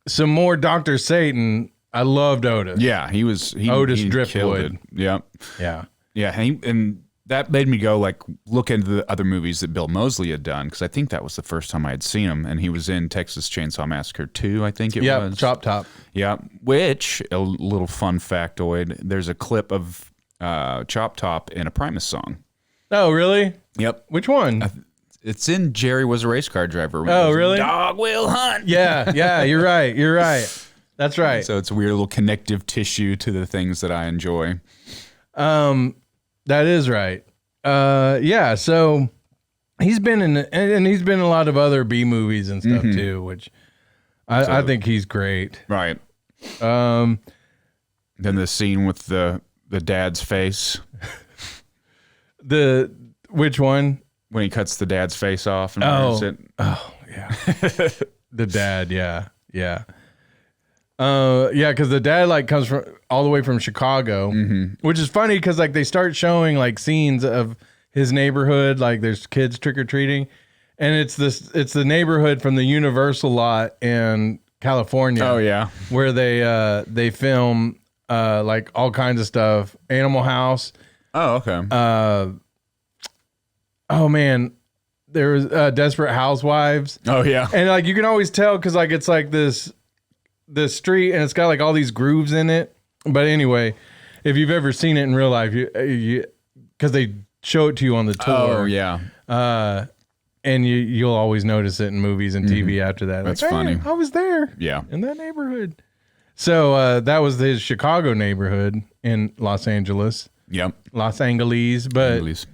some more Dr. Satan, I loved Otis. Yeah, he Otis killed Driftwood. it. Yeah. Yeah. Yeah, and that made me go like look into the other movies that Bill Moseley had done, because I think that was the first time I had seen him, and he was in Texas Chainsaw Massacre 2, I think it was. Chop Top. Yeah, which, a little fun factoid, there's a clip of Chop Top in a Primus song. Oh, really? Yep. Which one? It's in Jerry Was a Race Car Driver. Oh, really? Dog will hunt. Yeah, you're right. You're right. That's right. So it's a weird little connective tissue to the things that I enjoy. That is right. Yeah, so he's been and he's been in a lot of other B movies and stuff too, which I think he's great. Right. Then the scene with the dad's face. Which one? When he cuts the dad's face off and Oh, wears it. oh yeah. The dad, yeah. Yeah, because the dad like comes from all the way from Chicago, which is funny because like they start showing like scenes of his neighborhood, like there's kids trick or treating, and it's the neighborhood from the Universal lot in California. Oh yeah, where they film like all kinds of stuff. Animal House. Oh okay. Oh man, there was Desperate Housewives. Oh yeah, and like you can always tell because like it's like this street and it's got like all these grooves in it. But anyway, if you've ever seen it in real life, you because they show it to you on the tour. Oh yeah. And you'll always notice it in movies and TV after that. That's like, funny. I was there. Yeah. In that neighborhood. So that was his Chicago neighborhood in Los Angeles. Yep. Los Angeles. But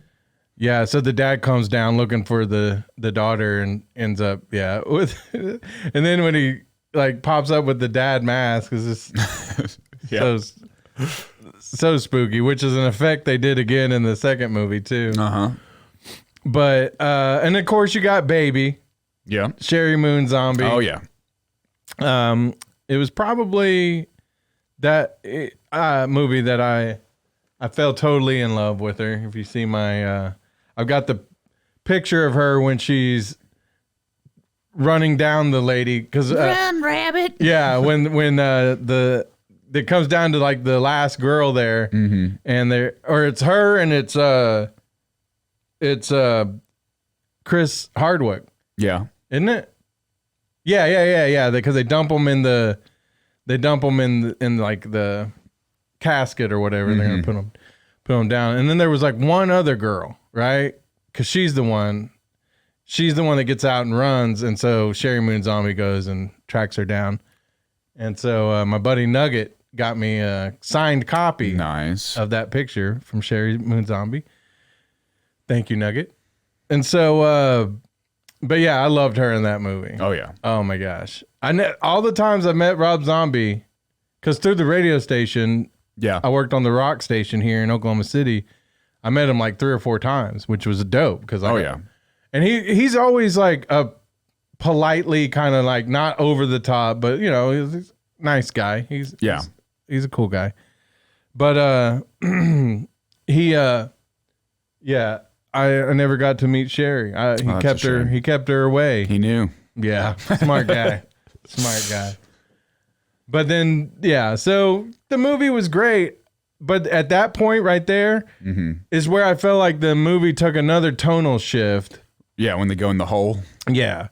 yeah, so the dad comes down looking for the daughter and ends up with and then when he like pops up with the dad mask is just so spooky, which is an effect they did again in the second movie too. But and of course you got Baby. Yeah. Sherry Moon Zombie. Oh yeah. It was probably that movie that I fell totally in love with her. If you see my I've got the picture of her when she's running down the lady because Run, rabbit. yeah, when it comes down to like the last girl there, and it's her and it's Chris Hardwick. Yeah. Isn't it? Yeah. Because they dump them in like the casket or whatever. They're gonna put them down, and then there was like one other girl, right? Because she's the one that gets out and runs, and so Sherry Moon Zombie goes and tracks her down, and so my buddy Nugget got me a signed copy of that picture from Sherry Moon Zombie. Thank you, Nugget. And so, but yeah, I loved her in that movie. Oh yeah. Oh my gosh. All the times I met Rob Zombie, because through the radio station, I worked on the rock station here in Oklahoma City. I met him like 3 or 4 times, which was dope. Because and he's always like a politely kind of like not over the top, but you know, he's a nice guy. He's a cool guy. But I never got to meet Sherry. He kept her away. He knew. Yeah, smart guy. Smart guy. But then, so the movie was great. But at that point right there is where I felt like the movie took another tonal shift. Yeah, when they go in the hole. Yeah.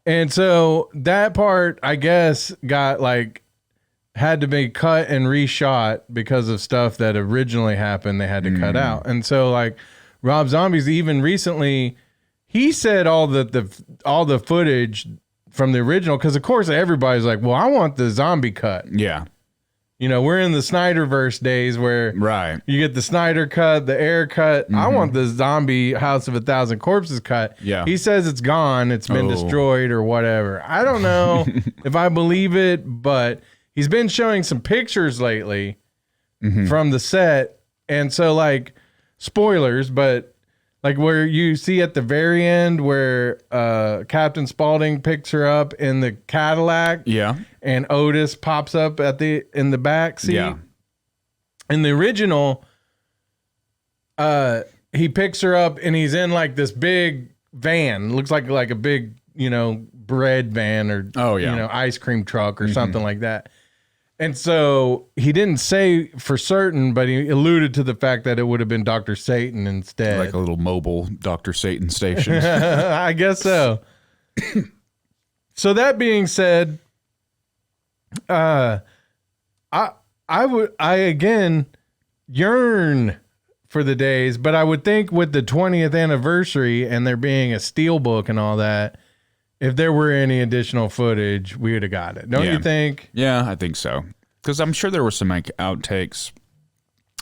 And so that part, I guess, had to be cut and reshot because of stuff that originally happened they had to cut out. And so like Rob Zombie's even recently, he said all the footage from the original, because of course everybody's like, well, I want the zombie cut. Yeah. You know, we're in the Snyderverse days where you get the Snyder cut, the air cut. I want the zombie House of 1,000 Corpses cut. Yeah. He says it's gone, it's been destroyed or whatever. I don't know if I believe it, but he's been showing some pictures lately from the set. And so like spoilers, but like where you see at the very end where Captain Spaulding picks her up in the Cadillac. Yeah. And Otis pops up in the back seat. Yeah. In the original, he picks her up and he's in like this big van. Looks like a big, bread van or ice cream truck or something like that. And so he didn't say for certain, but he alluded to the fact that it would have been Dr. Satan instead. Like a little mobile Dr. Satan station. I guess so. So that being said, I again yearn for the days, but I would think with the 20th anniversary and there being a steelbook and all that, if there were any additional footage, we would have got it. Don't you think? Yeah, I think so. Because I'm sure there were some like outtakes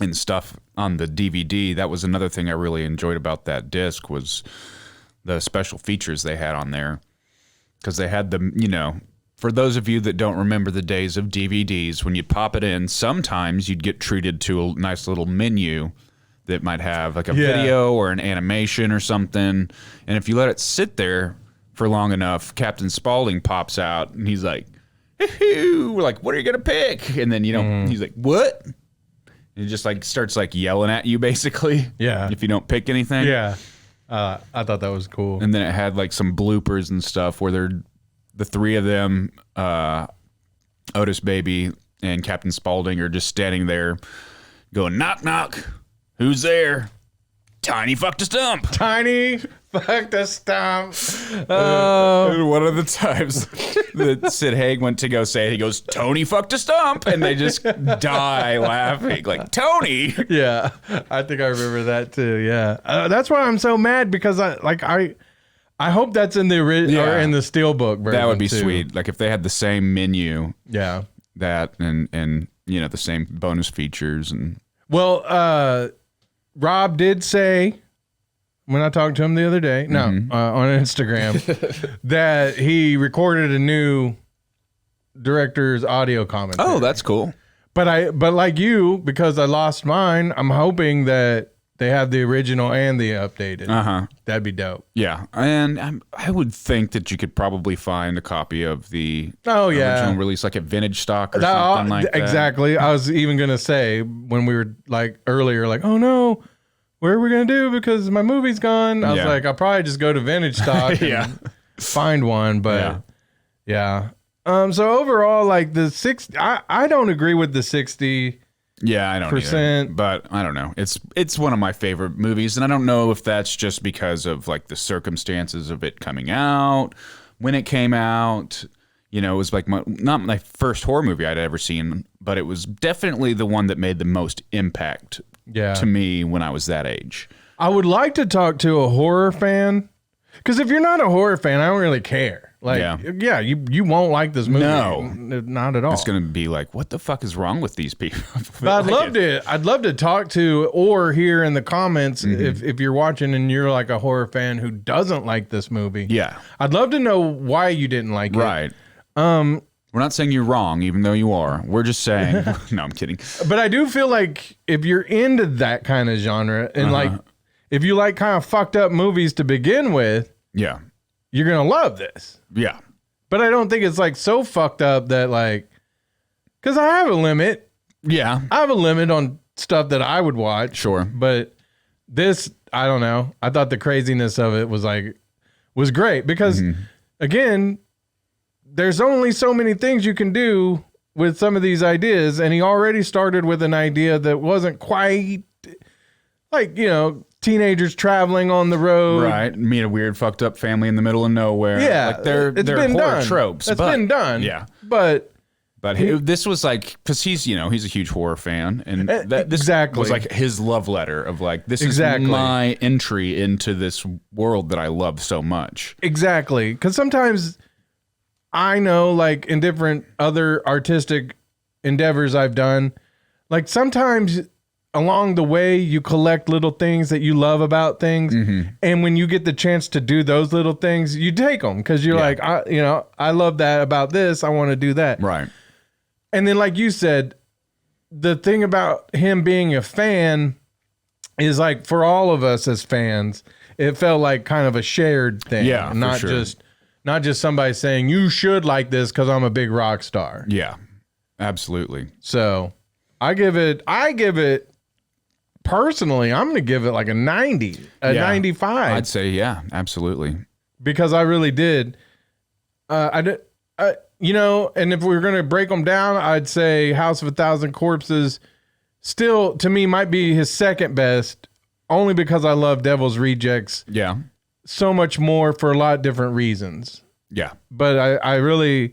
and stuff on the DVD. That was another thing I really enjoyed about that disc was the special features they had on there. Because they had the, for those of you that don't remember the days of DVDs, when you pop it in, sometimes you'd get treated to a nice little menu that might have like a video or an animation or something. And if you let it sit there for long enough, Captain Spaulding pops out and he's like, we're like, what are you going to pick? And then, he's like, what? And he just like starts like yelling at you basically. Yeah. If you don't pick anything. Yeah. I thought that was cool. And then it had like some bloopers and stuff where the three of them, Otis Baby and Captain Spaulding are just standing there going, knock, knock. Who's there? Tiny fucked a stump. Tiny fucked a stump. And one of the times that Sid Haig went to go say it, he goes, Tony fucked a stump. And they just die laughing. Like, Tony. Yeah. I think I remember that too. Yeah. That's why I'm so mad because I hope that's in the original or in the Steelbook version. That would be too. sweet. Like if they had the same menu. Yeah. That and the same bonus features and. Well, Rob did say when I talked to him the other day, on Instagram, that he recorded a new director's audio commentary. Oh, that's cool. But like you, because I lost mine, I'm hoping that they have the original and the updated. That'd be dope. Yeah, and I would think that you could probably find a copy of the original release, like at Vintage Stock or something like that. Exactly. I was even gonna say when we were like earlier, like, oh no, what are we gonna do because my movie's gone? I was like, I'll probably just go to Vintage Stock and find one. But yeah. So overall, like the 60, I don't agree with the 60. Yeah, I don't either, but I don't know. It's one of my favorite movies, and I don't know if that's just because of like the circumstances of it coming out, when it came out. It was like not my first horror movie I'd ever seen, but it was definitely the one that made the most impact to me when I was that age. I would like to talk to a horror fan, because if you're not a horror fan, I don't really care. Like, you won't like this movie. No, not at all. It's going to be like, what the fuck is wrong with these people? But I'd love to talk to or hear in the comments if you're watching and you're like a horror fan who doesn't like this movie. Yeah. I'd love to know why you didn't like it. Right. We're not saying you're wrong, even though you are. We're just saying, no, I'm kidding. But I do feel like if you're into that kind of genre and like, if you like kind of fucked up movies to begin with, you're going to love this. Yeah. But I don't think it's like so fucked up that like, because I have a limit. Yeah. I have a limit on stuff that I would watch. Sure. But this, I don't know. I thought the craziness of it was great because again, there's only so many things you can do with some of these ideas. And he already started with an idea that wasn't quite like, teenagers traveling on the road. Right. Meet a weird fucked up family in the middle of nowhere. Yeah. Like they're horror done. tropes. It's been done. Yeah. But this was like, because he's a huge horror fan. And this was like his love letter of like, this is my entry into this world that I love so much. Exactly. Because sometimes I know like in different other artistic endeavors I've done, like sometimes along the way, you collect little things that you love about things. And when you get the chance to do those little things, you take them because you're like, I love that about this. I want to do that. Right. And then, like you said, the thing about him being a fan is like for all of us as fans, it felt like kind of a shared thing. Yeah. Not just somebody saying you should like this because I'm a big rock star. Yeah, absolutely. So I give it personally, I'm going to give it like a 90, a 95. I'd say, yeah, absolutely. Because I really did. You know, and if we were going to break them down, I'd say House of a Thousand Corpses still, to me, might be his second best, only because I love Devil's Rejects Yeah. so much more for a lot of different reasons. Yeah. But I really,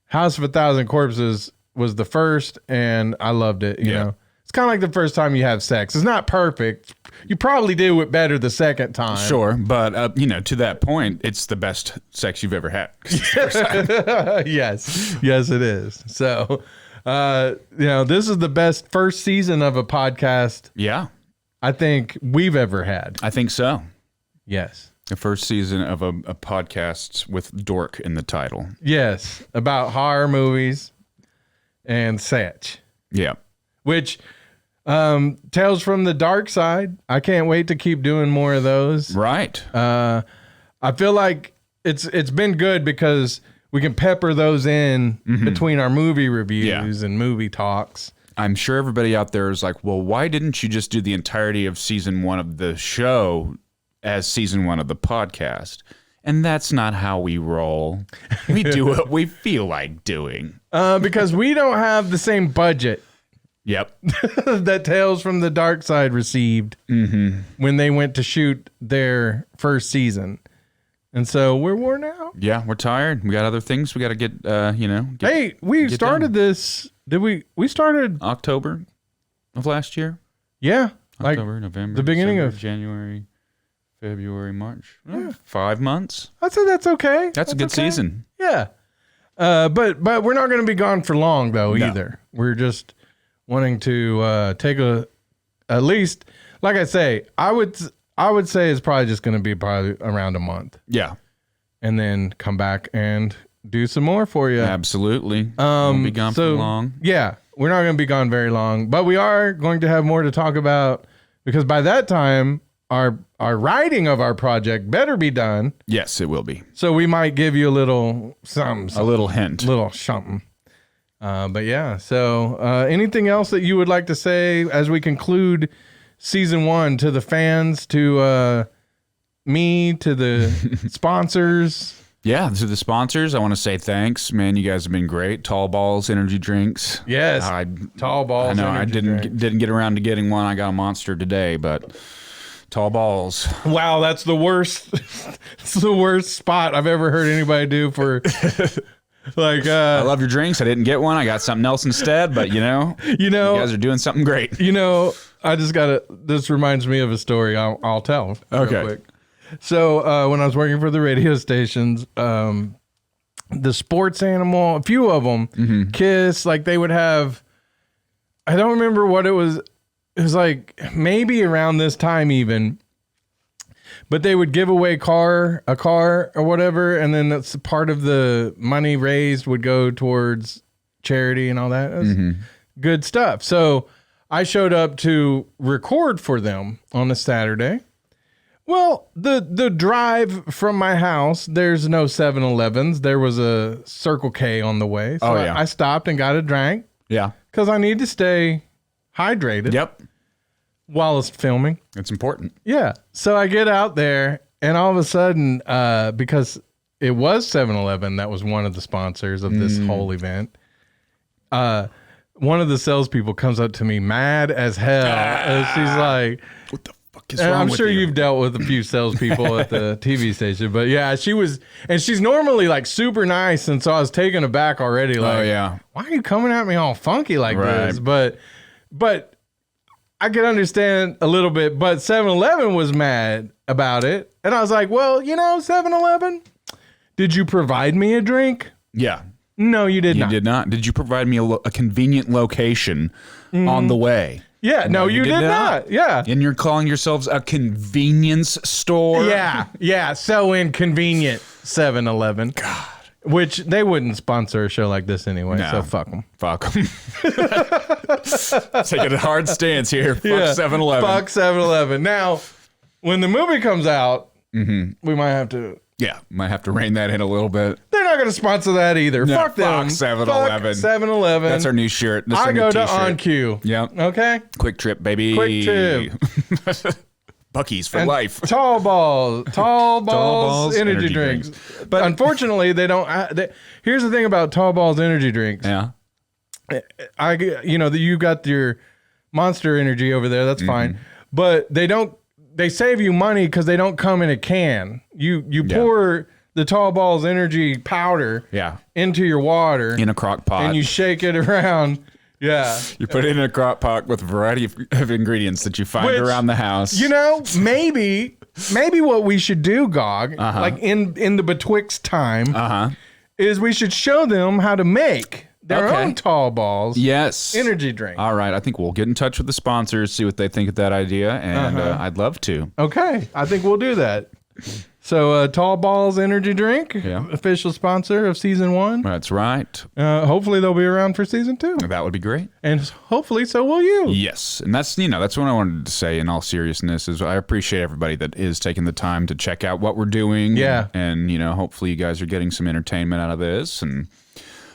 House of a Thousand Corpses was the first, and I loved it, you know. It's kind of like the first time you have sex. It's not perfect. You probably do it better the second time. Sure, but you know, to that point, it's the best sex you've ever had. Yes, it is. So, you know, this is the best first season of a podcast. Yeah, I think we've ever had. I think so. Yes, the first season of a podcast with dork in the title. Yes, about horror movies and such. Yeah, which. Tales from the Darkside. I can't wait to keep doing more of those. Right. I feel like it's been good because we can pepper those in between our movie reviews and movie talks. I'm sure everybody out there is like, well, why didn't you just do the entirety of season 1 of the show as season 1 of the podcast? And that's not how we roll. We do what we feel like doing. Because we don't have the same budget. Yep. that Tales from the Darkside received when they went to shoot their first season. And so we're worn out. Yeah, we're tired. We got other things we got to get, hey, we started this. Did we? We started October of last year. Yeah. October, November. The beginning December, of January, February, March. 5 months. I'd say that's okay. That's a good season. Yeah. But we're not going to be gone for long, though, either. We're just wanting to take at least, like I say, I would say it's probably just going to be probably around a month. Yeah. And then come back and do some more for you. Absolutely. Won't be gone for long. Yeah. We're not going to be gone very long, but we are going to have more to talk about because by that time, our writing of our project better be done. Yes, it will be. So we might give you a little something. A little hint. Little something. But yeah, so anything else that you would like to say as we conclude season 1 to the fans, to me, to the sponsors? Yeah, to the sponsors, I want to say thanks. Man, you guys have been great. Tall Balls Energy Drinks. Yes, Tall Balls. I know energy I didn't get around to getting one. I got a Monster today, but Tall Balls. Wow, that's the worst. It's the worst spot I've ever heard anybody do for. Like I love your drinks. I didn't get one. I got something else instead, but you guys are doing something great. I just this reminds me of a story I'll tell real quick. So when I was working for the radio stations, the sports animal, a few of them, Kiss, like they would have, I don't remember what it was. It was like maybe around this time even. But they would give away a car or whatever, and then that's part of the money raised would go towards charity and all that. It was good stuff. So I showed up to record for them on a Saturday. Well, the drive from my house, there's no 7-Elevens. There was a Circle K on the way. So I stopped and got a drink. Yeah. Because I need to stay hydrated. Yep. While it's filming. It's important. Yeah. So I get out there and all of a sudden, because it was 7-Eleven, that was one of the sponsors of this whole event. One of the salespeople comes up to me mad as hell. And she's like, what the fuck is wrong with you? I'm sure you've dealt with a few salespeople at the TV station, but yeah, she's normally like super nice. And so I was taken aback already. Like, why are you coming at me all funky like this? But I can understand a little bit, but 7-Eleven was mad about it. And I was like, well, 7-Eleven, did you provide me a drink? Yeah. No, you did not. You did not. Did you provide me a convenient location on the way? Yeah. No, you did not. Yeah. And you're calling yourselves a convenience store? Yeah. Yeah. So inconvenient, 7-Eleven. God. Which they wouldn't sponsor a show like this anyway, so fuck them. Fuck them. Taking a hard stance here. Fuck 7-Eleven. Fuck 7-Eleven. Now, when the movie comes out, we might have to... Yeah, might have to rein that in a little bit. They're not not going to sponsor that either. No, Fuck them. fuck 7-Eleven. Fuck 7-Eleven. That's our new shirt. That's I our new go to t-shirt. On Cue. Yep. Okay? Quick Trip, baby. Quick Trip. Buc-ee's for And life. Tall Balls energy drinks. But unfortunately, they don't. Here's the thing about Tall Balls energy drinks. Yeah. You got your Monster Energy over there. That's fine. But they don't. They save you money because they don't come in a can. You pour the Tall Balls energy powder into your water in a crock pot, and you shake it around. Yeah. You put it in a crock pot with a variety of ingredients that you find around the house. Maybe what we should do, Gog, like in the betwixt time, is we should show them how to make their own Tall Balls energy drink. All right. I think we'll get in touch with the sponsors, see what they think of that idea, and I'd love to. Okay. I think we'll do that. So Tall Balls energy drink, official sponsor of season 1. That's right. Hopefully they'll be around for season 2. That would be great. And hopefully so will you. Yes. And that's what I wanted to say in all seriousness is I appreciate everybody that is taking the time to check out what we're doing. Yeah. And hopefully you guys are getting some entertainment out of this. And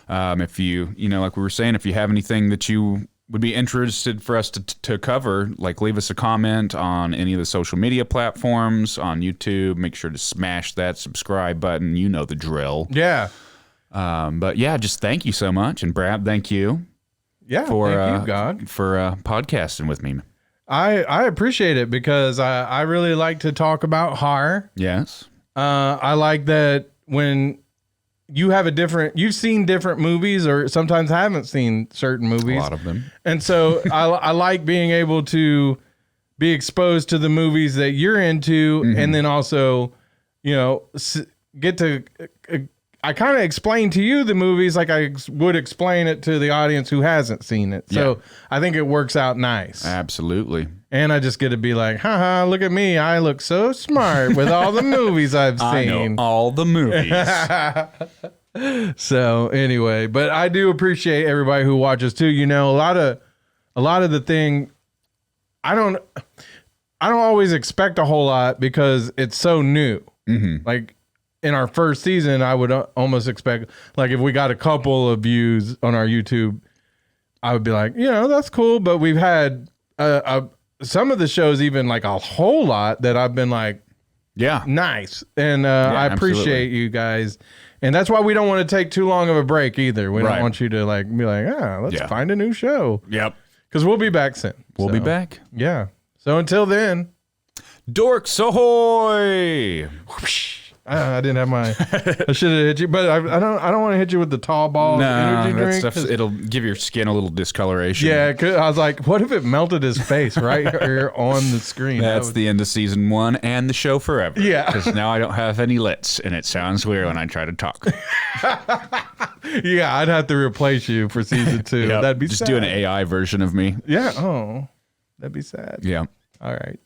if you, like we were saying, if you have anything that you would be interested for us to cover, like leave us a comment on any of the social media platforms, on YouTube. Make sure to smash that subscribe button. You know the drill. Yeah. But yeah, just thank you so much. And Brad, thank you. Yeah, thank you, God. For podcasting with me. I appreciate it because I really like to talk about horror. Yes. I like that when you've seen different movies or sometimes haven't seen certain movies. A lot of them. And so I like being able to be exposed to the movies that you're into and then also, get to, I kind of explain to you the movies like I would explain it to the audience who hasn't seen it. So I think it works out nice. Absolutely. And I just get to be like, haha, look at me. I look so smart with all the movies I've seen. I know all the movies. So anyway, but I do appreciate everybody who watches too. A lot of the thing, I don't always expect a whole lot because it's so new. Like in our first season, I would almost expect, like if we got a couple of views on our YouTube, I would be like, that's cool. But we've had some of the shows even like a whole lot that I've been like, nice. And I appreciate you guys. And that's why we don't want to take too long of a break either. We don't want you to like be like, let's find a new show. Yep. Because we'll be back soon. We'll be back. Yeah. So until then. Dorks ahoy! I didn't have my. I should have hit you, but I don't want to hit you with the Tall Ball energy drink. It'll give your skin a little discoloration. Yeah, 'cause I was like, what if it melted his face right here on the screen? That's the end of season 1 and the show forever. Yeah, because now I don't have any lits, and it sounds weird when I try to talk. Yeah, I'd have to replace you for season 2. Yep. That'd be just sad. do an AI version of me. Yeah. Oh, that'd be sad. Yeah. All right.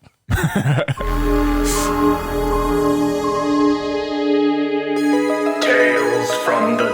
Tales from the